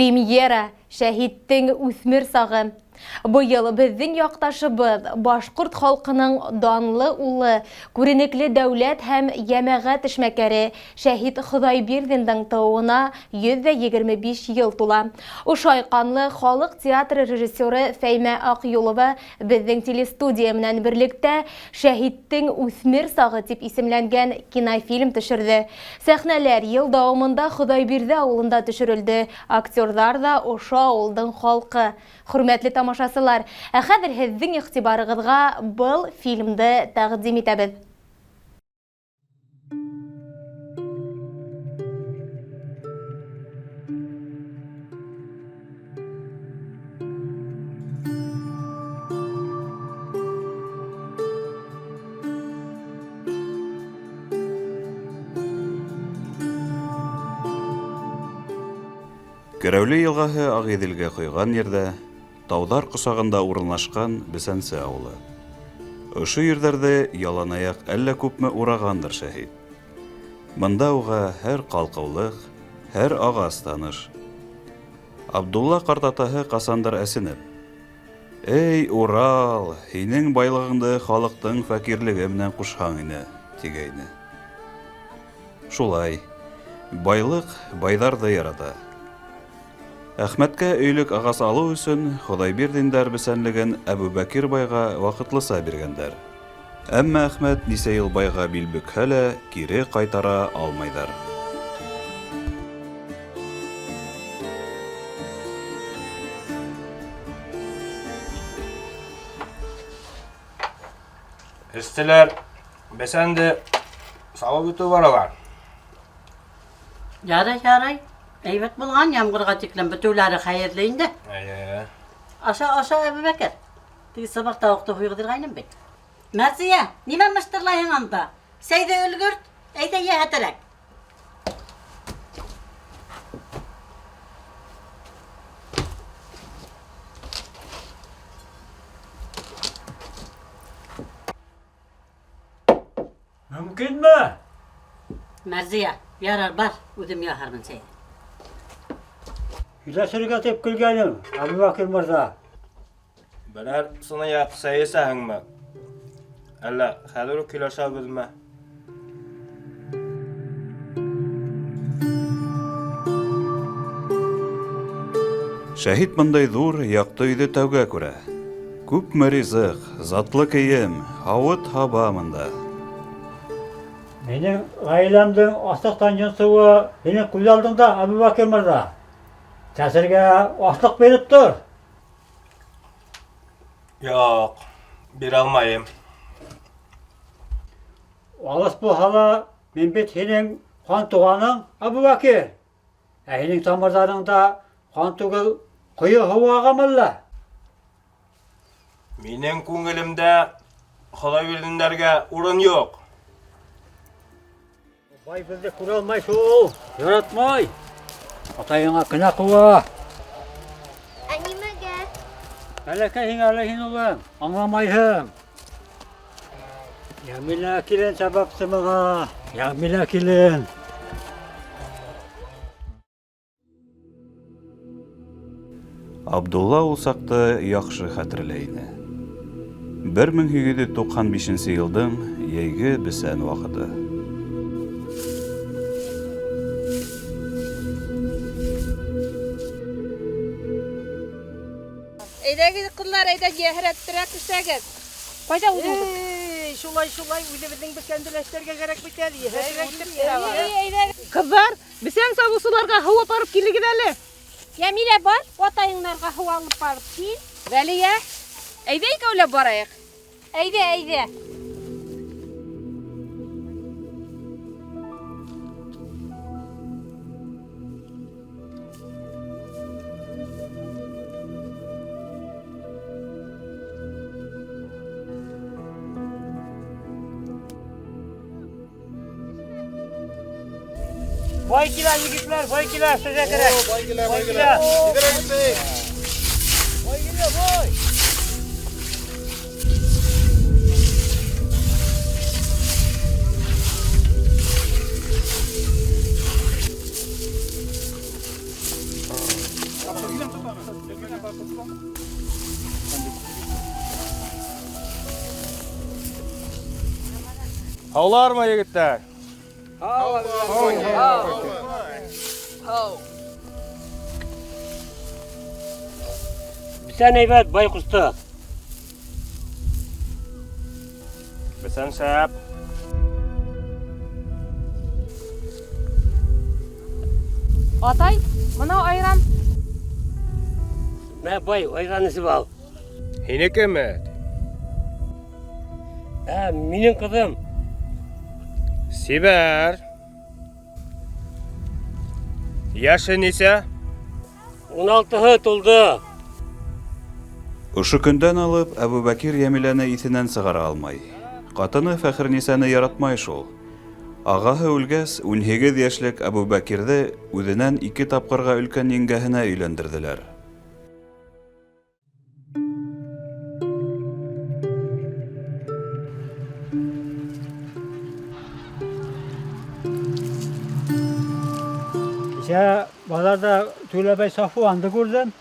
Премьера «Шәһиттең үҫмер сағы». Быйыл безнең якташыбыз башкорт халкының данлы улы, күренекле дәүләт һәм җәмәгать эшмәкәре Шәһит Ходайбердинның тууына 125 ел тула. Ушай канлы халык театры режиссеры Фәймә Акъюлова безнең телестудия менән берлектә «Шәһиттең үҫмер сагы» дип исемләнгән кинофильм төшерде. Сәхнәләр ел дәвамында Ходайберде авылында төшерелде. Актерлар да ошо авылдың халкы. Хөрмәтле тамашасылар, хәзер һезнең игътибарыгызга был фильмды тәкъдим итәбез. Көрәүле елгаһы Агыйделгә койган ердә, таудар косагында урынлашкан Бесәнсе авылы. Ошо йөрҙәрҙе яланаяҡ әллә күпме урағандыр Шәһит. Мында уға һәр ҡалҡыулыҡ, һәр ағас таныш. Абдулла ҡартатаһы ҡасандыр әсенеп: «Эй, Урал, һинең байлығыңды халыҡтың фәкирлеге менән ҡушһаң ине», тигәйне. Шулай, байлыҡ байҙарҙы ярата. Әхмәткә өйлөк ағас алыу өсөн Ходайбердиндар бесәнлеген Әбүбәкир байға ваҡытлыса биргәндәр. Әммә Әхмәт нисә йыл байға бил бөкһә лә, кире ҡайтара алмайҙар. Эстеләр, бесәнде сабып үтү баралар. Ярай. Әйбәт булган, ямғырға тиклем бөтәүләре хәйерле инде. Аша, Әбүбәкер. Теге сабаҡта уҡты һуйғыҙырғайным бит. Мәрзиә, нимә мыштырлайһың анда? Сәйҙе өлгөрт, әйҙә йәһәтерәк. Мөмкинме? Мәрзиә, ярар бар, үҙем яһармын сәйҙе. Һөйләшергә тип килгәнем, Әбүбәкер мырҙа. Берәр сынаяҡ сәйесәһеңме? Әллә хәҙер үк һөйләшәбеҙме? Шәһит бындай ҙур, яҡты өйҙө тәүгә күрә. Күпме ризыҡ, затлы кейем, һауыт-һаба мында. Минең ғаиләмдең аслыҡтан йонсоуы һинең күҙ алдыңда, Әбүбәкер мырҙа. Кәсергә аслыҡ биреп тор. Юҡ, бирә алмайым. Алыҫ булһа ла, мин бит һинең ҡан туғаның, Әбүбәкер. Ә һинең тамырҙарыңда ҡан түгел, ҡойо һыу ағамы? Минең күңелемдә Ходайбердиндәргә урын юҡ. Бай беҙҙе күрә алмай шул, яратмай. Атайыңа кенә ҡыуа. Ә нимәгә? Бәләкәй әле һин улым, аңламайһың. Йәмилә килен сәбәпсе быға, Йәмилә килен. Абдулла ул саҡты яҡшы хәтерләй ине. 1895 йылдың йәйге бесән ваҡыты. Әйдәгез ҡыҙлар, әйҙә йәһәрәттерәк эшләгеҙ. Ҡайҙа үҙегеҙ? Шулай, үҙебеҙҙең бесәнделәштәргә кәрәк бит әле. Ҡыҙҙар, бесән сабыусыларға һыу апарып килегеҙ әле. Йәмилә бар, атайыңдарға һыу алып барып кил. Вәлиә, әйҙә икәүләп барайыҡ. Әйҙә. Бай килә, егетләр, бай килә, сезгә кәрәк. Бай килә. Сидерәк итсәйек. Бай килә, бай. Һаулармы, егеттәр? Бисән әйбәт, бай құсты. Бесән шәп. Атай, мына айран. Мә бай, айранысы бал. Һинеке Мәт? Минең кызым. Сибәр. Яшы нисә? 16-һы тулды. Ошо көндән алып Әбүбәкир Йәмиләне иҫенән сығара алмай. Ҡатыны Фәхернисаны яратмай шул. Ағаһы үлгәс, 18 йәшлек Әбүбәкирҙе үҙенән 2 тапҡырға өлкән еңгәһенә өйләндерҙеләр. Kişe bazarda Tülebey Safuan'dı gördüm.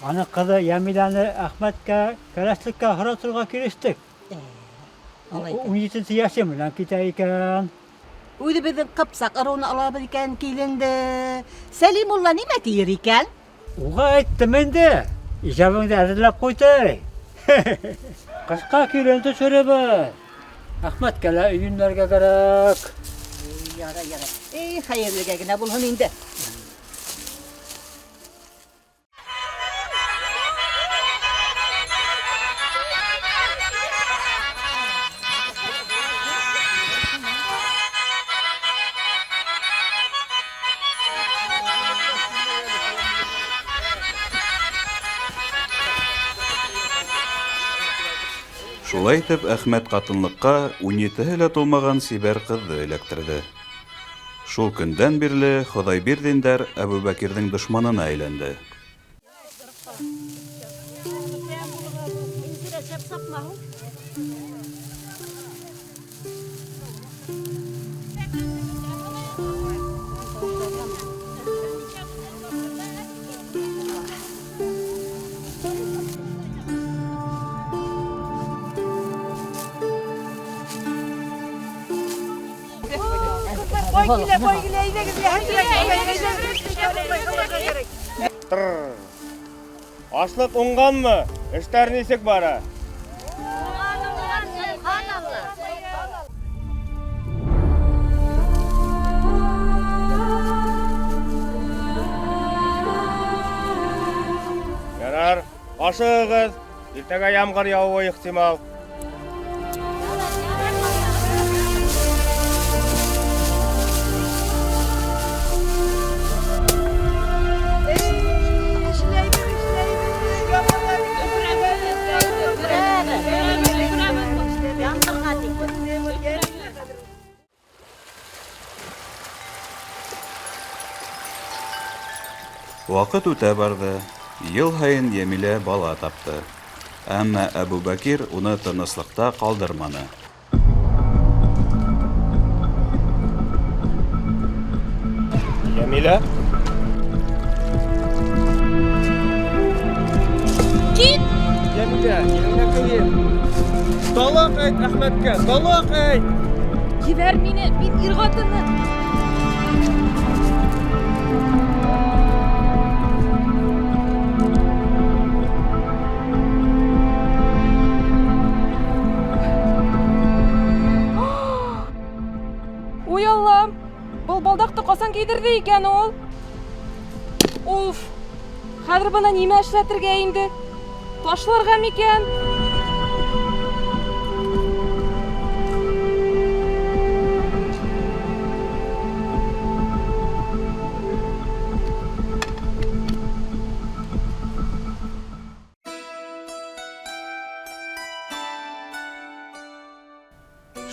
Anı kızı Yemile'ni Ahmet'e, Kereslik'e, Hıratır'a kiriştik. 17 yaşım lan kitayken. Үҙе беҙҙең ҡыпсаҡ ырыуын алабыҙ икән киленде. Сәлимулла нимә тиер икән? Уға әйттем инде. Ижабыңды әҙерләп ҡуйҙы. Ҡышҡа килен төшөрөбөҙ. Әхмәткә лә өйөнләргә кәрәк. Ярай, ярай. Хәйерлегә генә булһын инде. Шулай итеп, Әхмәт ҡатынлыҡҡа 17-һе лә тулмаған Сибәр ҡыҙҙы эләктерҙе. Шул көндән бирле Хоҙайбирҙиндар Әбүбәкирҙең дошманына әйләнде. Ашлыҡ уңғанмы? Эштәр нисек бара? Ярар, ашығығыҙ. Иртәгә ямғыр яуы ихтимал. Ваҡыт үтә барҙы. Йыл һайын Йәмилә бала тапты. Әммә Әбүбәкир уны тыныслыҡта ҡалдырманы. Йәмилә? Кит! Йәмилә, йәмиләкәйем. Талаҡ әйт Әхмәткә, талаҡ әйт! Ебәр мине, мин ир ҡатыны. Уй Аллам, был балдаҡты ҡасан кейҙерҙе икән ул? Уф, хәҙер бына нимә эшләтергә инде? Ташларға микән?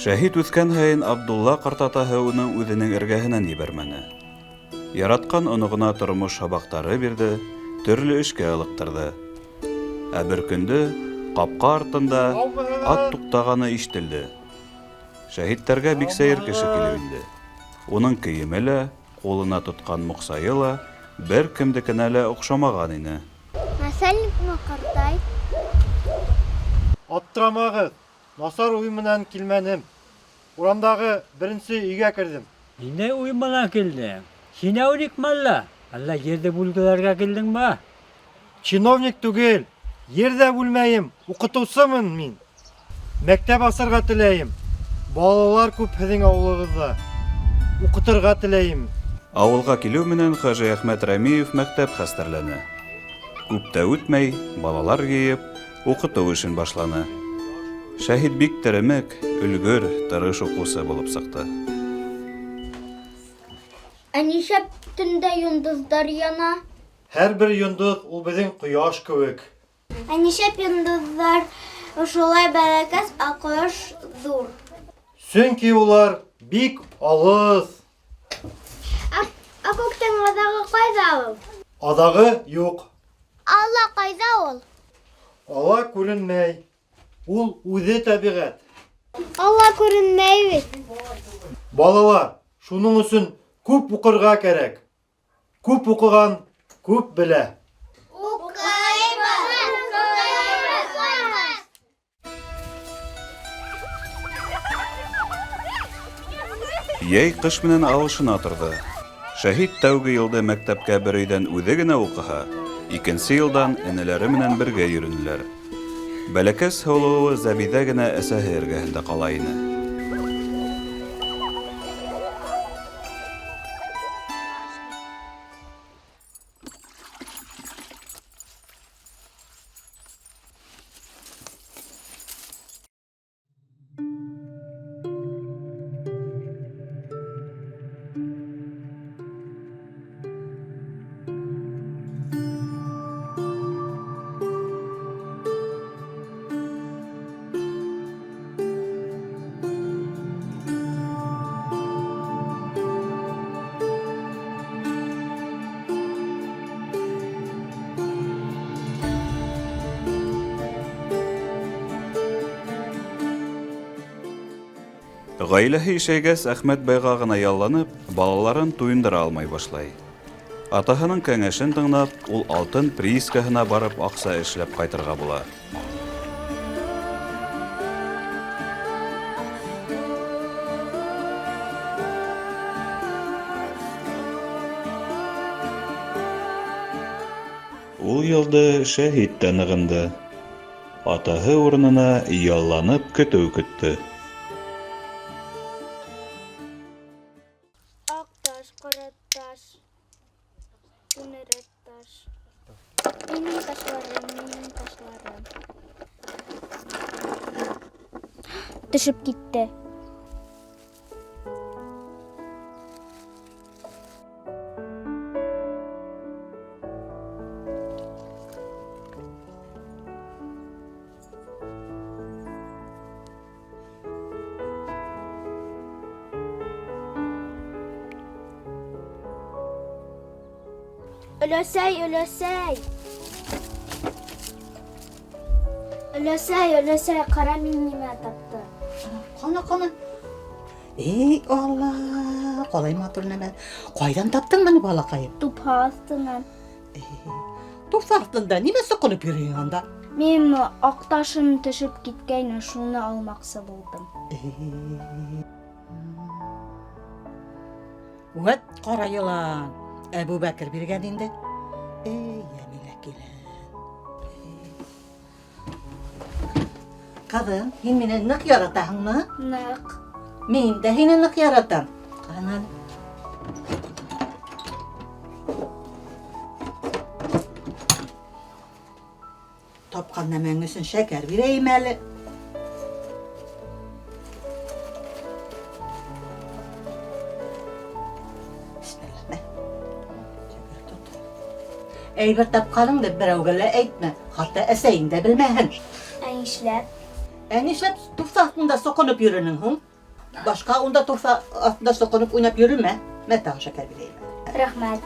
Шәһит үҫкән һайын Абдулла ҡартатаһы уның үҙенең эргәһенән ебәрмәне. Яратҡан оноғона тормош һабаҡтары бирҙе, төрлө эшкә ылыҡтырҙы. Ә бер көндө ҡапҡа артында ат туҡтағаны ишетелде. Шәһиттәргә бик сәйер кеше килеп инде. Уның кейеме лә, ҡулына тотҡан моҡсайы ла бер кемдекенә лә оҡшамаған ине. Мәсәлникме, ҡартай? Аптырамағыҙ. Насар уй менән килмәнем. Урамдагы беренче өйгә кердем. Ниндәй уй менән килдең? Чиновник малла? Әллә җирде бүлгеләргә килдеңме? Чиновник түгел, ердә бүлмәем, укытучымын мин. Мәктәп асырга теләйем. Балалар күп һезнең авылыгызда. Укытырга теләйем. Авылга килү менән Хаҗи Әхмәт Рәмиев мәктәп хәстәрләнә. Күп тә үтмәй, балалар йыеп, укыту эшен башланы. Шәһид бик теремек, өлгөр, тырыш укучы булып сыкты. Ә нишләп төндә йондыздар яна? Һәрбер йондыз ул безнең кояш кебек. Ә нишләп йондыздар шулай бәләкәс, ә кояш зур? Чөнки улар бик алыс. Ә күктән адагы кайда ул? Адагы юк. Алла кайда ул? Ала күренмәй. Ул үзе табигать. Алла күренмәй бит. Балалар, шуның өчен күп укырга кирәк. Күп укыган күп белә. Яй кыш менән алышына торды. Шәһид тәүге елда мәктәпкә бер өйдән үзе генә укыха, икенче елдан энеләре менән бергә йөрөнеләр. Бәләкәс һолуы Зәбидә генә әсәһе эргәһендә кала ине. Гаиләһе ишәйгәс, Әхмәт байга гына ялланып, балаларын туендыра алмай башлай. Атаһының кәңәшен тыңлап, ул алтын приискаһына барып акча эшләп кайтырга була. Ул елда Шәһид тә ныгынды. Атаһы урынына ялланып көтү көтте. Ақташ, қыратташ, күнеретташ. Минең ташларым. Төшеп китте. Өләсәй, қара мин нимә тапты. Қана. Ей, Алла, қалай матур нәмә. Қайдан таптың мені балақайым? Тупһа астынан. Тупса астында неме соқынып йөрөйсең анда? Мен ақташым төшеп киткәйне, шуны алмакчы булдым. Вәт қара йылан. Әбу Бәкер биргән инде. Ямилә килен. Кадын, һин мине нык яратаһыңмы? Нык. Мин дә һине нык яратам. Ҡана. Тапҡан нәмәң өсөн шәкәр бирәйем әле. Әйбер тапҡаныңды берәүгә лә әйтмә, хатта әсәйең дә белмәһен. Ә нишләп? Нишләп туфса астында соҡоноп йөрөнөң һуң? Башҡа унда туфса астында соҡоноп уйнап йөрөмә. Мә тағы шәкәр бирәйем. Рәхмәт.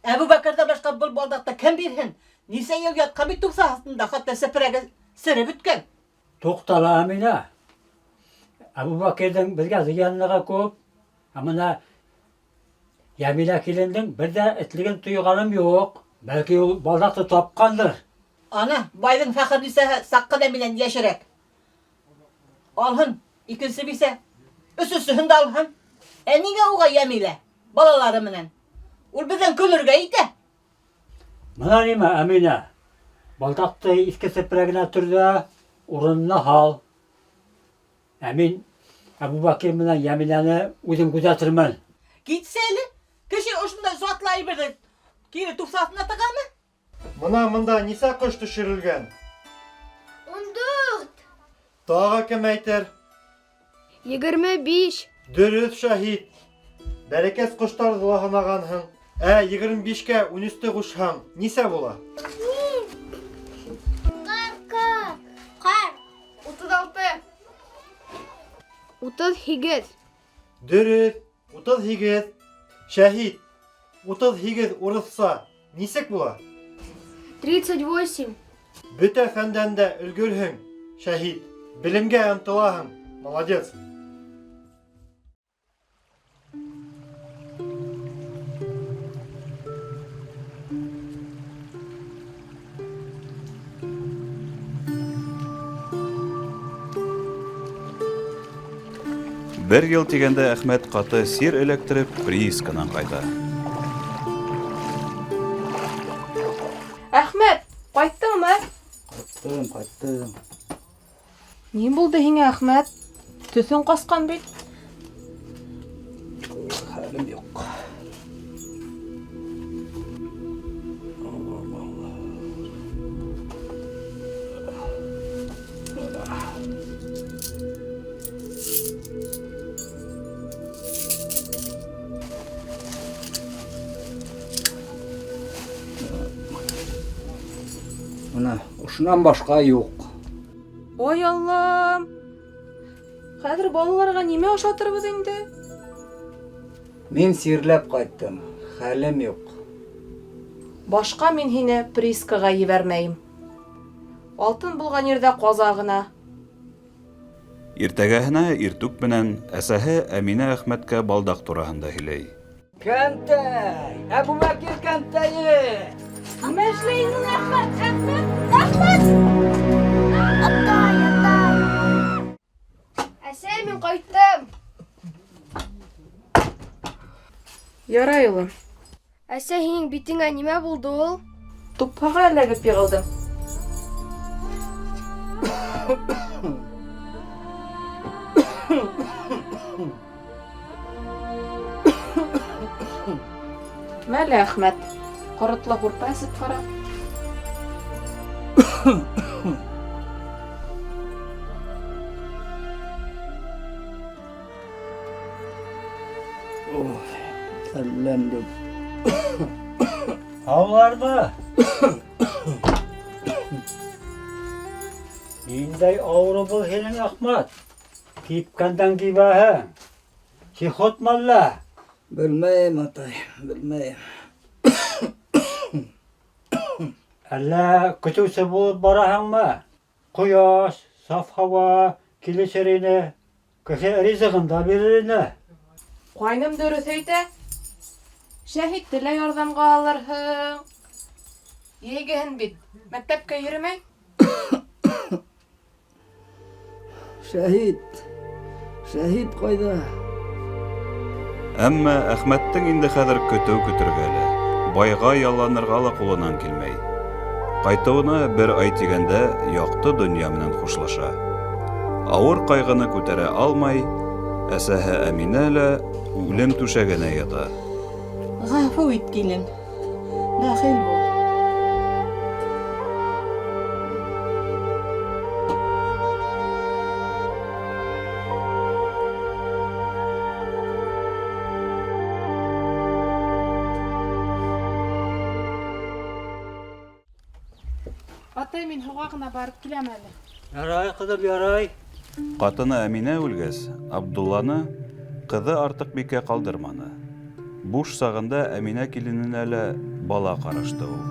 Әбу Бәкерҙән башҡа был балдаҡта кем бирһен? Нисә йыл ятҡан бит туфса астында, хатта сәпрәгә сереп бөткән. Туҡтала, Амина. Әбу Бәкерҙең беҙгә зыянлығы күп. Амына Ямилә килендең бер дә этлеген тойғаным юҡ. Бәлки ул балдаҡты тапҡандыр. Ана, байҙың фәхер нисәһе саҡ ҡына менән йәшерәк. Alhın. İkincisi bilse. Üçüncüsünü de alhın. Niye oğa yemile? Balalarımla. Ul bizden külürge ite. Mına nime Emine? Baltaktı iski sepregine türde urununa hal. Emin Ebu Bakir bilen Yemine'ni uzun kuzattırman. Gitseli. Kişi hoşunda zatlayıbırdı. Geri tufsatına takar mı? Mında nisa kuş düşürülgen? 14. Dağa kim aytar? 25. Dürüst şahit. Berekes kuşlar zılahınağanhın. 25'ke 13'te kuşhan. Nisa bola? Kar. 36. 38. Dürüst. 38. Şahit. 38 urutsa. Nisek bola? 38. Büte fenden de ülgürhün. Şahit. Bilimge antılahın. Молодец. Бер ел тигәндә Әхмәт каты сир электреп приисканан кайта. Әхмәт, кайттыңмы? Кайттым. Ни булды һиңә, Әхмәт? Төсең каскан бит. Хәлем юк. Мына ушунан башка юк. Ой Аллам. Хәзер балаларга нимә ашатырбыз инде? Мин сирләп кайттым. Хәлем юк. Башка мин һине приискага ебәрмәйем. Алтын булган ердә каза гына. Иртәгәһенә иртүк менән әсәһе Әминә Әхмәткә балдак тураһында һөйләй. Кәнтәй! Әбу Бәкир кәнтәйе! Нимә эшләйсең, Әхмәт? Атай. Әсәй, мин кайттым. Ярай, улым. Әсәй, һинең битеңә нимә булды ул? Тупһага эләгеп егылдым. Мәле, Әхмәт. Корытлы һурпа эсеп кара. Әлләмдем. Авлармы? Ниндәй авыру был һинең, Әхмәт? Кипкәндән кибәһең. Чихотмалла. Белмәйем, атай, белмәйем. Әллә көтүсе булып бараһыңмы? Кояш, саф һава, килешер ине. Кеше ризыгында бирер ине. Кайным дөрес әйтә. Шәһитте лә ярдәмгә алырһың. Егеһен бит. Мәктәпкә йөрмәй. Шәһит кайда? Әмма Әхмәттең инде хәзер көтөү көтергәле. Байга ялланырга ла кулынан килмәй. Кайтуына бер ай тигәндә якты дөнья менән хушлаша. Авыр кайгыны күтәрә алмай, әсәһе Әминә лә үлем түшәгенә ята. Ғафу ит, килен. Бәхил бул. Атай, мин һауга гына барып киләм әле. Ярай, кызым, ярай. Катыны Әминә үлгәс, Абдулланы кызы артык бикә калдырманы. Буш сагында Әминә килененә лә бала карашты ул.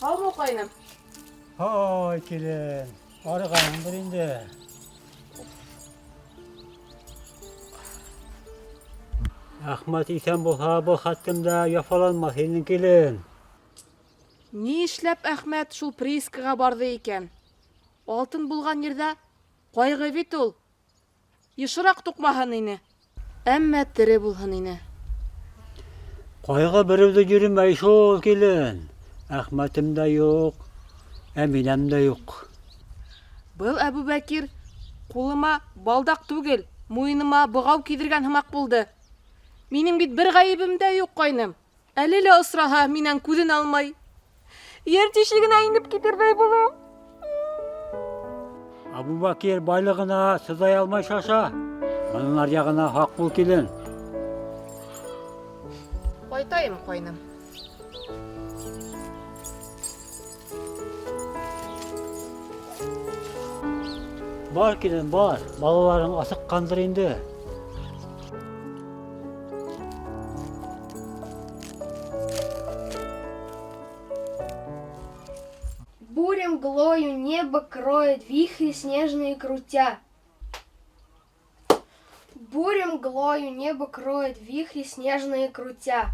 Һаумы, кайным. Ой, килен. Арыганың бер инде. Ахмат исән булһа, был хаттымда яфаланмас һинең килен. Ни эшләп Әхмәт шул приискага барды икән? Алтын булган ердә кайгы бит ул. Ешрак тукмаһын ине. Әммә тере булһын ине. Кайгы берәүдә йөрмәй шул килен. Әхмәтем дә юк, Әминәм дә юк. Был Әбүбәкир кулыма балдак түгел, муеныма богау кидергән һымак булды. Минем бит бер гаебем дә юк, кайным. Әле лә осраһа, минән күҙен алмай. Ер тишегенә инеп китердәй булам. Әбүбәкир байлыгына сызай алмай шаша. Монар ягына хак бул килен. Кайтайым, кайным. Бар килен, бар. Балаларың асыккандыр инде. Буря мглою небо кроет, вихри снежные крутя. Буря мглою небо кроет, вихри снежные крутя.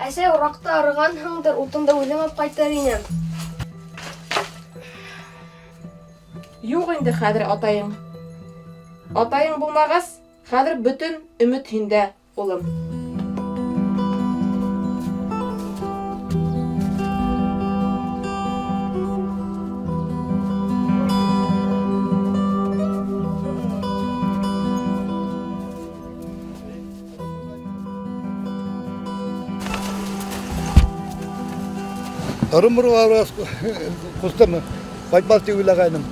Әсәй уракта арыганһыңдыр, утында уйламап кайтар инем. Юк инде хәзер атайың. Атайың булмагас, хәзер бөтен өмет һиндә, улым. Ырымыр аврас кустым. Кайтмас дип уйлаганым.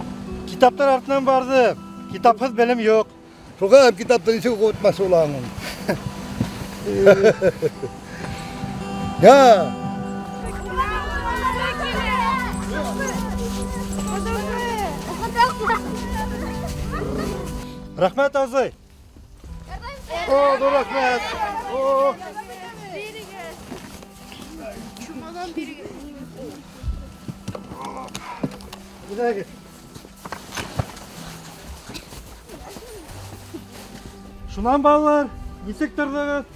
Китаптар артынан барды. Китапһыз белем юк. Шуга hem kitaptan içi okutmaz olanım. Ya. Рәхмәт, Азый. О, dur рәхмәт. О. Гидәгез. Шунан балалар, нисек тордыгыз?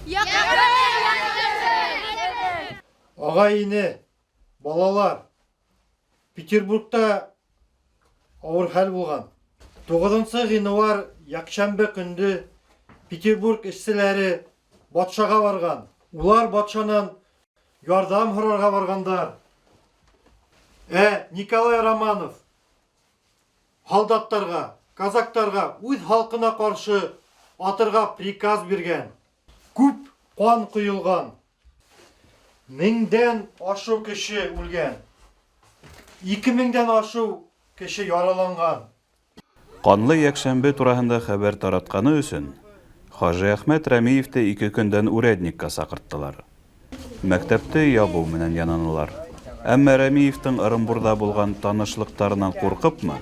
Агай ине, балалар, Петербургта авыр хәл булган. 9 гыйнвар якшәмбе көнде Петербург эшчеләре батшага барган. Улар батшанан ярдәм һорарга баргандар. Николай Романов солдаттарга, казактарга үз халкына каршы атырга приказ биргән. Күп кан куелган. 1000дән ашу кеше үлгән. 2000дән ашу кеше яраланган. Канлы якшәмбе тураһында хәбәр таратканы өчен Хажы Әхмәт Рәмиевте 2 көндән урядникка сакырттылар. Мәктәпте ябу менән янанылар. Әмма Рәмиевтең Ырымбурда булган танышлыктарынан куркыпмы,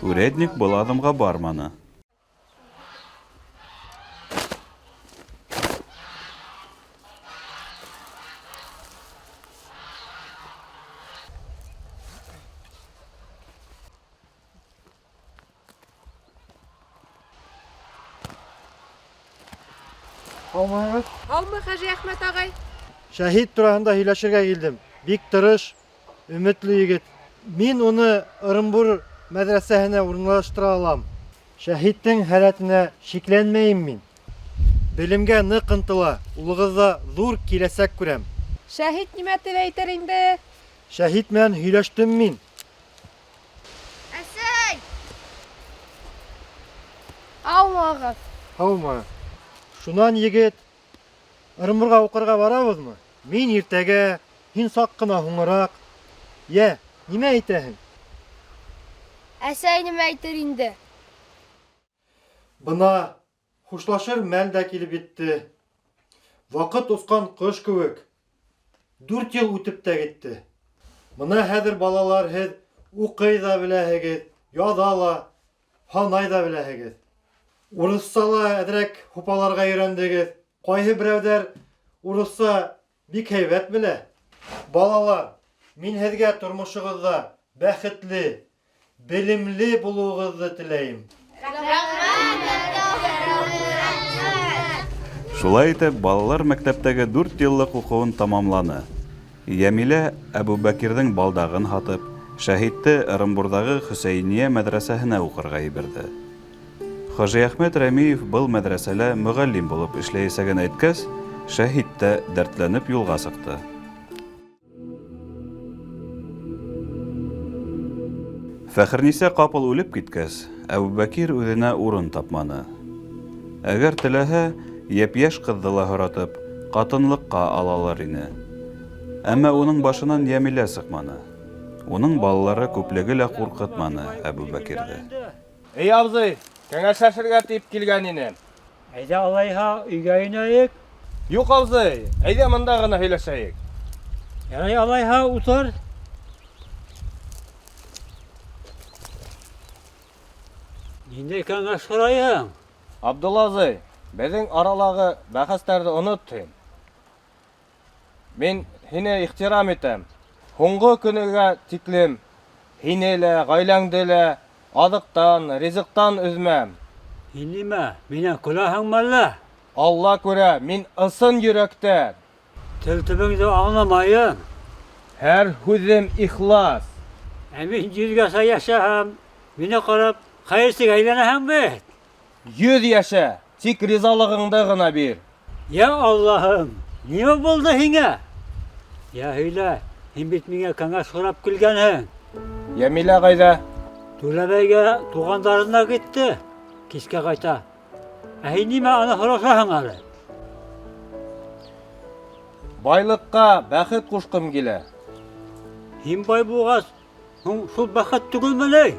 урядник был адымга барманы. Алмагыз. Алма Хәҗи Әхмәт агай. Шәһид турында һөйләшергә килдем. Бик тырыш, өметле егет. Мин уны Ырымбур мәдрәсәһенә урынлаштыра алам. Шәһидтең хәләтенә шикләнмәйм мин. Белемгә нык ынтыла. Улыгызда зур киләсәк күрәм. Шәһид нимә дип әйтер инде? Шәһид менән һөйләштем мин. Әсәй! Алмагыз. Һаумы. Шунан егет, Ырымбурга укырга барабызмы? Мин иртәгә, һин сак кына һуңрак. Я, нимә әйтәһең? Әсәй нимә әйтер инде? Бына хушлашыр мәл дә килеп итте. Вакыт ускан кыш кебек. 4 ел үтеп тә китте. Бына хәзер балалар һез укый да беләһегез, яза да, һанай да беләһегез. Урысча әдрәк хупаларга өйрәндегез. Кайһы берәүдәр урысча бик һәйбәт белә. Балалар, мин һезгә тормышыгызда бәхетле, Белемле булуыгызды теләйем. Шулай итеп, балалар мәктәптәге 4 еллык укуын тамамланы. Ямилә Әбүбәкирҙең балдағын һатып, Шәһитте Ырымбурҙағы Хөсәйния мәдрәсәһенә уҡырға ебәрҙе. Хажиәхмәт Рәмиев был мәдрәсәлә мөғәллим булып эшләйәсәген әйткәс, Шәһит тә дәртләнеп юлға сыҡты. Фәхерниса ҡапыл үлеп киткәс, Әбүбәкир үҙенә урын тапманы. Әгәр теләһә, йәп-йәш ҡыҙҙы ла һоратып, ҡатынлыҡҡа алалар ине. Әммә уның башынан Йәмилә сыҡманы. Уның балалары күплеге лә ҡурҡытманы Әбүбәкирҙе. Эй абзый, кәңәшләшергә тип килгән инем. Әйҙә алайһа өйгә инәйек. Юҡ абзый, әйҙә мында ғына һөйләшәйек. Ярай алайһа утыр. Ниндәй кәңәш һорайһың? Абдулла абзый, беҙҙең аралағы бәхәстәрҙе оноттым. Мин һине ихтирам итәм. Һуңғы көнөгә тиклем һине лә, ғаиләңде лә аҙыҡтан, ризыҡтан өҙмәм. Һин нимә, минән көләһеңме әллә? Алла күрә, мин ысын йөрәктән. Тел төбөңдө аңламайым. Һәр һүҙем ихлас. Ә мин 100-гә йәшәһәм, мине ҡарап хәйерсег әйләнәһең бит. 100 йәшә, тик ризалығыңды ғына бир. Я Аллаһым, нимә булды һиңә? Я һөйлә, һин бит миңә кәңәш һорап килгәнһең. Йәмилә ҡайҙа? Түләбәйгә туғандарына китте, кискә ҡайта. Ә һин нимә аны һорашаһың әле? Байлыҡҡа бәхет ҡушҡым килә. Һин бай булғас, һуң шул бәхет түгелме ни?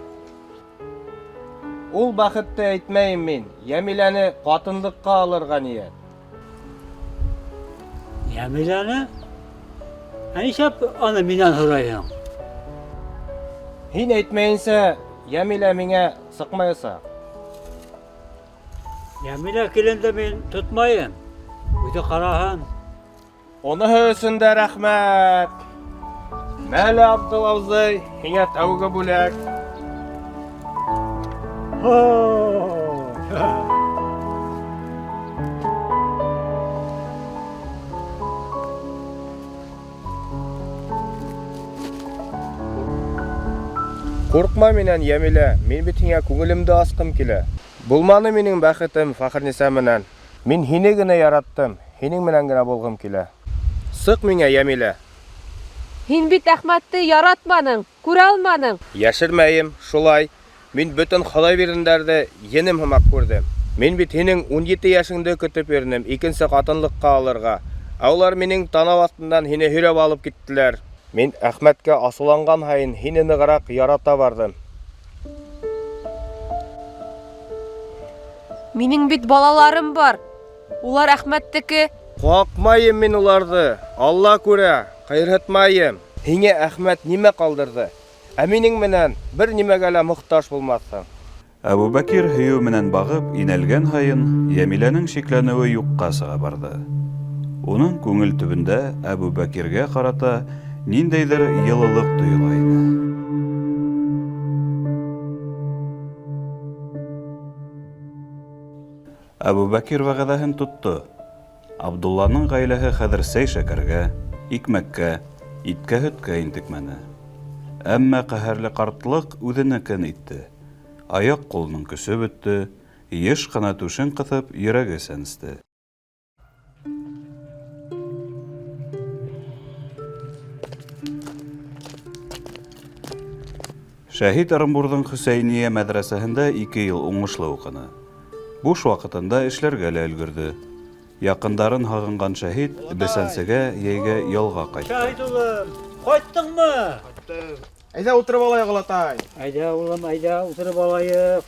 Ул бәхетте әйтмәйем мин. Йәмиләне ҡатынлыҡҡа алырға ниәт. Йәмиләне? Ә нишәп аны минән һорайһың? Һин әйтмәйенсә, Йәмилә миңә сыҡмаясаҡ. Йәмилә киленде мин тотмайым. Үҙе ҡараһын. Уныһы өсөн дә рәхмәт. Мәле Абдулла абзый, һиңә тәүге бүләк. Ҡурҡма минән, Йәмилә, мин бит һиңә күңелемде асҡым килә. Булманы минең бәхетем Фәхерниса менән. Мин һине генә яраттым, һинең менән генә булғым килә. Сыҡ миңә, Йәмилә. Һин бит Әхмәтте яратманың, күрә алманың. Йәшермәйем, шулай. Мин бөтөн Хоҙай бирендәрҙе енем һымаҡ күрҙем. Мин бит һинең 17 йәшеңде көтөп йөрөнөм, икенсе ҡатынлыҡҡа алырға. Ә улар минең танау аҫтынан һине һөйрәп алып киттеләр. Мин Әхмәткә асыуланған һайын һине нығыраҡ ярата барҙым. Минең бит балаларым бар. Улар Әхмәттеке. Ҡаҡмайым мин уларҙы. Алла күрә, ҡыйырһытмайым. Һиңә Әхмәт нимә ҡалдырҙы? Ә минең менән бер нимәгә лә мохтаж булмаҫһың. Әбүбәкир һөйөү менән бағып, инәлгән һайын Йәмиләнең шикләнеүе юҡҡа сыға барҙы. Уның күңел төбөндә Әбүбәкиргә ҡарата ниндәйҙер йылылыҡ тойола ине. Әбүбәкир вәғәҙәһен тотто. Абдулланың ғаиләһе хәҙер сәй шәкәргә, икмәккә, иткә һөткә интекмәне. Әммә ҡәһәрле ҡартлыҡ үҙенекен итте. Аяҡ-ҡулының көсө бөттө, йыш ҡына түшен ҡыҫып, йөрәге сәнсте. Шәһит Ырымбурҙың Хөсәйния мәҙрәсәһендә 2 йыл уңышлы уҡыны. Буш ваҡытында эшләргә лә өлгөрҙө. Яҡындарын һағынған Шәһит Бесәнсегә йәйгә ялға ҡайтты. Шәһит улым, ҡайттыңмы? Әйҙә ултырып алайыҡ, олатай. Әйҙә улым, әйҙә ултырып алайыҡ.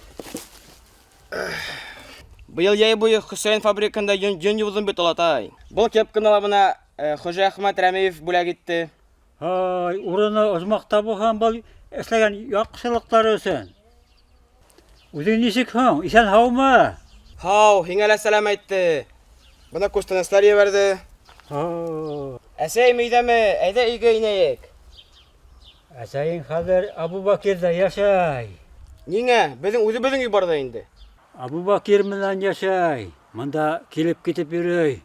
Быйыл йәй буйы Хөсәйен фабрикында йөн юҙым бит, олатай. Был кепканы ла бына Хужа-Әхмәт Рәмиев бүләк итте. Ай, урыны озмаҡта булһам, был эшләгән яҡшылыҡтары өсөн. Үҙең нисек һуң? Исән һаумы? Һау, һиңә лә сәләм әйтте. Бына күстәнәстәр ебәрҙе. Әсәй, өйҙәме? Әйҙә өйгә инәйек. Әсәйең хәзер Абубакирда яшәй. Ниңә? Безнең үзебезнең үй барда инде. Абубакир менән яшәй. Монда килеп китеп йөрөй.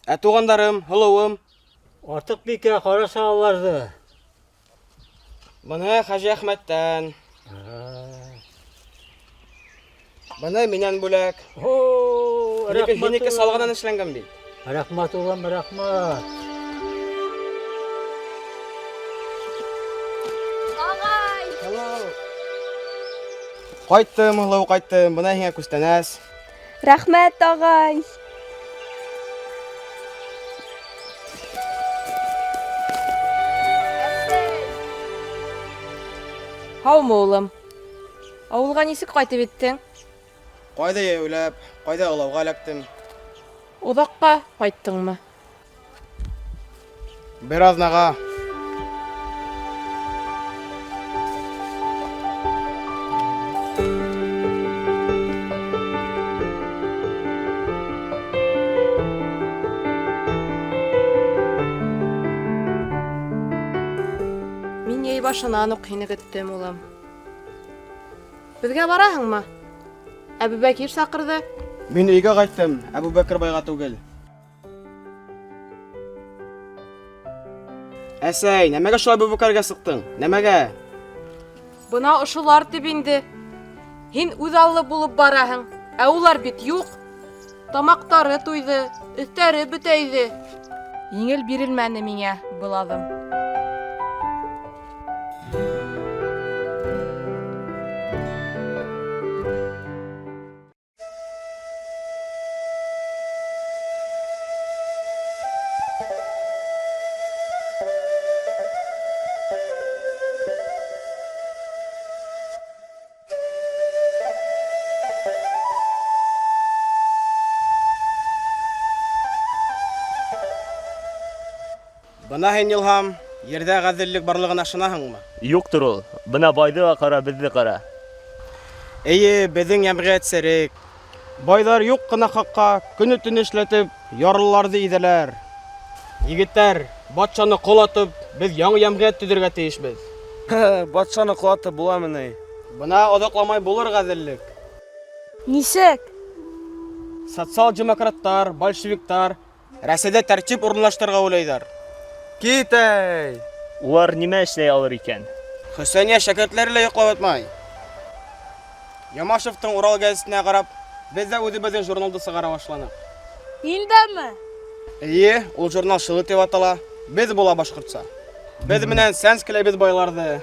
Ә тугандарым, һылыуым, Артык бикә караша аларды. моны Хаҗи Әхмәттән, моны миннән бүләк. О, Һинеке салганнан эшләнгән бит. Рәхмәт улым, рәхмәт. Кайттым, һылыу, кайттым. Бына һиңа күстәнәс. Рәхмәт, агай. Һаумы, улым. Авылга нисек кайтып иттең? Кайда яйлап, кайда олауга эләктем. Оҙаҡҡа ҡайттыңмы? Бер аҙнаға. Мин йәй башынан уҡ һине көттөм, улым. Беҙгә бараһыңмы? Әбүбәкир саҡырҙы. Мин өйгә кайттым, Әбүбәкер байга түгел. Әсәй, нәмәгә шулай Әбүбәкергә сыҡтың? Нәмәгә? Бына ошолар тип инде. Һин үҙаллы булып бараһың, ә улар бит юҡ. Тамаҡтары туйҙы, өҫтәре бөтәйҙе. Еңел бирелмәне миңә был аҙым. Бына һин, Илһам, ердә ғәҙеллек барлығына ышанаһыңмы? Юҡтыр ул. Бына байды ла ҡара, беҙҙе ҡара. Эйе, беҙҙең йәмғиәт серек. Байҙар юҡ ҡына хаҡҡа көнө-төн эшләтеп, ярлыларҙы иҙәләр. Егеттәр, батшаны ҡолатып, беҙ яңы йәмғиәт төҙөргә тейешбеҙ. Батшаны ҡолатып буламы ни? Бына оҙаҡламай булыр ғәҙеллек. Нисек? Социал-демократтар, большевиктар Рәсәйҙә тәртип урынлаштырырға уйлайҙар. Китәй! Улар нимә эшләй алыр икән? Хөсәйниә шәкертләре лә йоҡлап ятмай. Ямашевтың Урал гәзитенә ҡарап, беҙ ҙә үҙебеҙҙең журналды сығара башланыҡ. Илдәме? Эйе, ул журнал шылы тип атала. Беҙ була башҡортса. Беҙ менән сәнскеләйбеҙ байларҙы.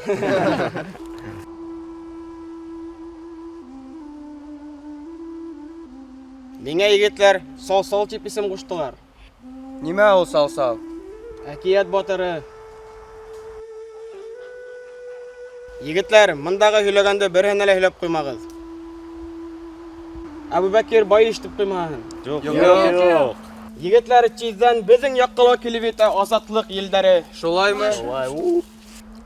Миңә егетләр Сал-Сал тип исем ҡуштылар. Нимә ул Сал-Сал? Әкиәт батыры. Егетләр, мындағы һөйләгәнде береһенә лә һөйләп ҡуймағыҙ. Әбүбәкир бай ишетеп ҡуймаһын. Юҡ. Егетләр, тиҙҙән беҙҙең яҡҡа ла килеп етә азатлыҡ елдәре. Шулаймы?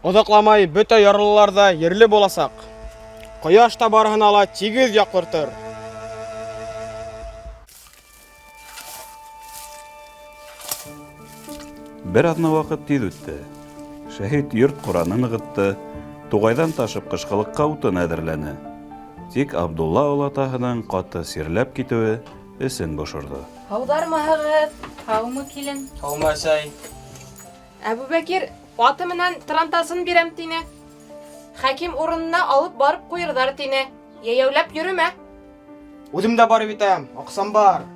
Оҙаҡламай бөтә ярлылар да ерле буласаҡ. Ҡояш та барыһына ла тигеҙ яҡтыртыр. Бер аҙна ваҡыт тиҙ үтте. Шәһит йорт ҡуранын нығытты, туғайҙан ташып ҡышҡылыҡҡа утын әҙерләне. Тик Абдулла олатаһының ҡаты сирләп китеүе эсен бошорҙо. Һауҙармаһығыҙ. Һаумы, килен. Һаумы, әсәй. Әбүбәкир аты менән трантасын бирәм тине. Хәким урынына алып барып ҡуйырҙар тине. Йәйәүләп йөрөмә. Үҙем дә барып итәм, аҡсам бар.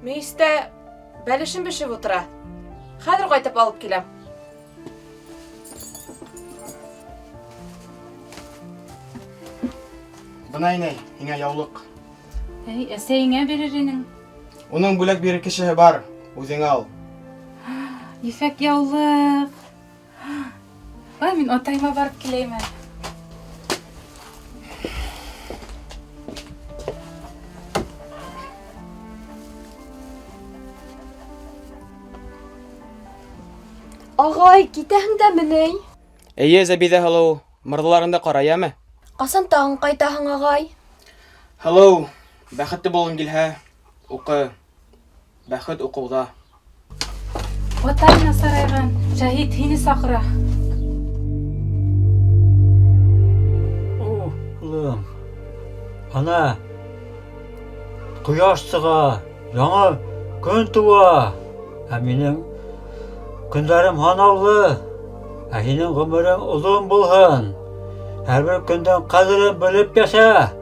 Мейестә бәлешем бешеп ултыра. Хәҙер ҡайтып алып киләм. Бына инәй, һиңә яулыҡ. Әсәйеңә бирер инең. Уның бүләк бирер кешеһе бар, үҙең ал. Ефәк яулыҡ. Ай, мин атайыма барып киләймен. Ағай, китәһең дәме ни? Эйе, Зәбиҙә һылыу, мырҙаларында ҡара, йәме? Ҡасан тағын ҡайтаһың, ағай? Һылыу, бәхетте булғың килһә, уҡы. бәхет укуда. Атайна сарайган, шәһид һине сакыра. Улым, ана, кояш сыга, яңа көн туа. Ә минем көннәрем ханаулы, ә һинең гомерең озын булһын. Һәрбер көндән кадерен белеп яша.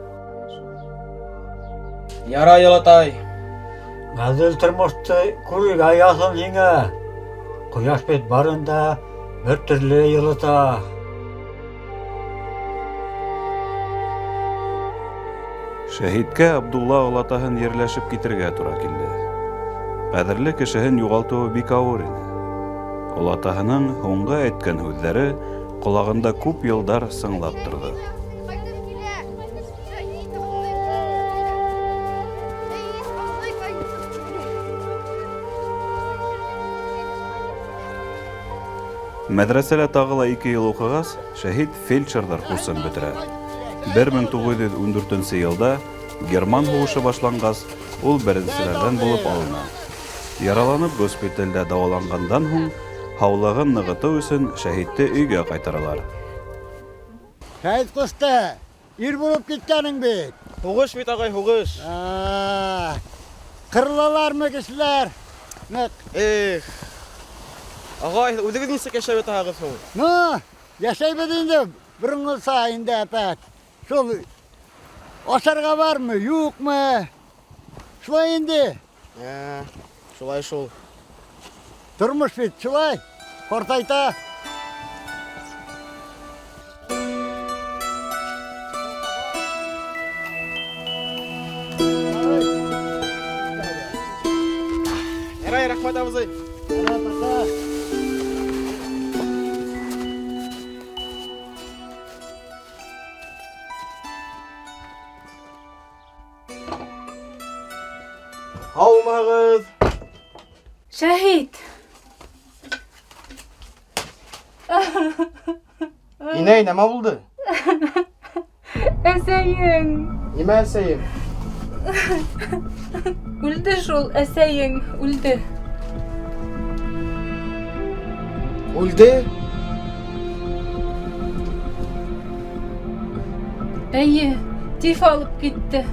Яра Ялатай. Газел тормышты күрергә ясын һиңә. Кояш бит барында бер төрле йылыта. Шәһидкә Абдулла олатаһын ерләшеп китергә тура килде. Кадерле кешеһен югалтуы бик авыр ине. Олатаһының һуңғы әйткән һүҙҙәре ҡолағында күп йылдар сыңлап торҙо. Мәдрәсәлә тағы ла 2 йыл уҡығас, шәһид фельдшерҙар курсын бөтөрә. 1914 йылда Герман һуғышы башланғас, ул беренселәрҙән булып алына. Яраланып госпиталдә дауаланғандан һуң, һаулығын нығытыу өсөн шәһидте өйгә ҡайтаралар. Шәһид ҡусты, ир булып киткәнең бит. Һуғыш бит, ағай, һуғыш. Ҡырылалармы кешеләр? Эх, ағай, үҙегеҙ нисек йәшәп ятаһығыҙ һуң? Ну, йәшәйбеҙ инде, боронғоса инде әпәт. Шул ашарға бармы, юҡмы? Шулай инде. Шулай шул. Тормош бит, шулай. Ҡартайта. Ярай, рәхмәт, абзый. Һаумыһығыҙ. Шәһид. Инәй, нәмә булды? Әсәйең. Нимә әсәйем? Үлде шул, әсәйең, үлде. Үлде? Әйе, тиф алып китте.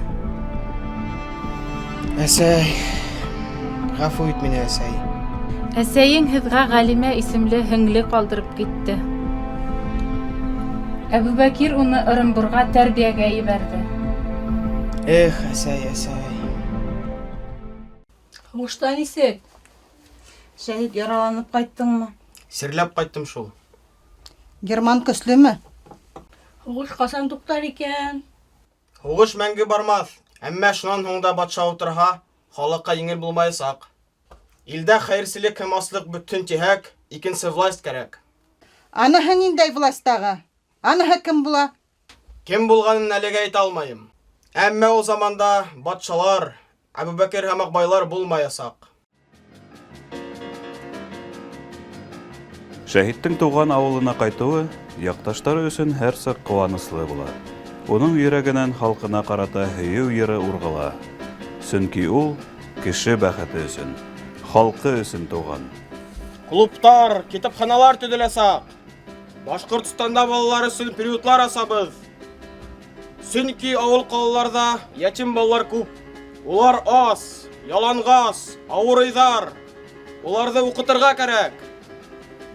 Әсәй. Ғәфү ит мине, әсәй. Әсәйең һеҙгә Ғәлимә исемле һеңле ҡалдырып китте. Әбүбәкир уны Ырымбурға тәрбиәгә ебәрҙе. Эх, әсәй, әсәй. Һуғышта нисек? Шәһид яраланып ҡайттыңмы? Сирләп ҡайттым шул. Герман көслөмө? Һуғыш ҡасан туҡтар икән? Һуғыш мәңге бармаҫ. Әммә шунан һуң да батша ултырһа, халыҡҡа еңел булмаясаҡ. Илдә хәйерселек һәм аслыҡ бөтөн тиһәк, икенсе власть кәрәк. Аныһы ниндәй властағы? Аныһы кем була? Кем булғанын әлегә әйтә алмайым. Әммә ул заманда батшалар, Әбүбәкер һәм Аҡбайлар булмаясаҡ. Шәһидтең тыуған ауылына ҡайтыуы яҡташтары өсөн һәр саҡ ҡыуаныслы була. Уның йөрәгенән халҡына ҡарата һөйөү йыры урғыла. Сөнки ул кеше бәхете өсөн, халҡы өсөн тыуған. Клубтар, китапханалар төҙөләсәк. Башҡортостанда балалар өсөн приютлар асабыҙ. Сөнки ауыл ҡалаларҙа ятим балалар күп. Улар ас, яланғас, ауырыйҙар. Уларҙы уҡытырға кәрәк.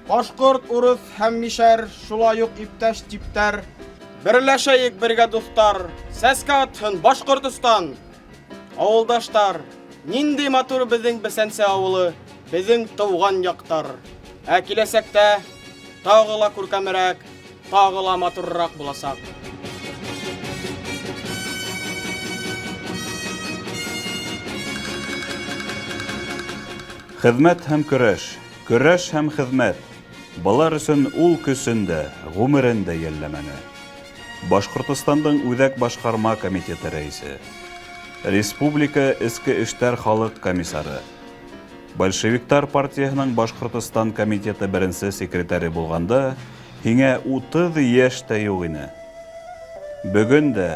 Башҡорт, урыҫ һәм мишәр, шулай уҡ иптәш-типтәр. Берләшәйек бергә дуҫтар. Сәскә атһын Башҡортостан. Ауылдаштар, нинди матур беҙҙең Бесәнсе ауылы, беҙҙең тыуған яҡтар. Ә киләсәктә тағы ла күркәмерәк, тағы ла матурыраҡ буласаҡ. Хеҙмәт һәм көрәш, көрәш һәм хеҙмәт. Былар өсөн ул көсөндә, ғүмерендә йәлләмәне. Башҡортостандың Үҙәк башҡарма комитеты рәйесе. Республика Эске эштәр халыҡ комиссары. Большевиктар партияһының Башҡортостан комитеты беренсе секретаре булғанда, һиңә 30 йәш тә юҡ ине. Бөгөн дә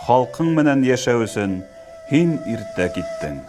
халҡың менән йәшәү өсөн һин иртә киттең.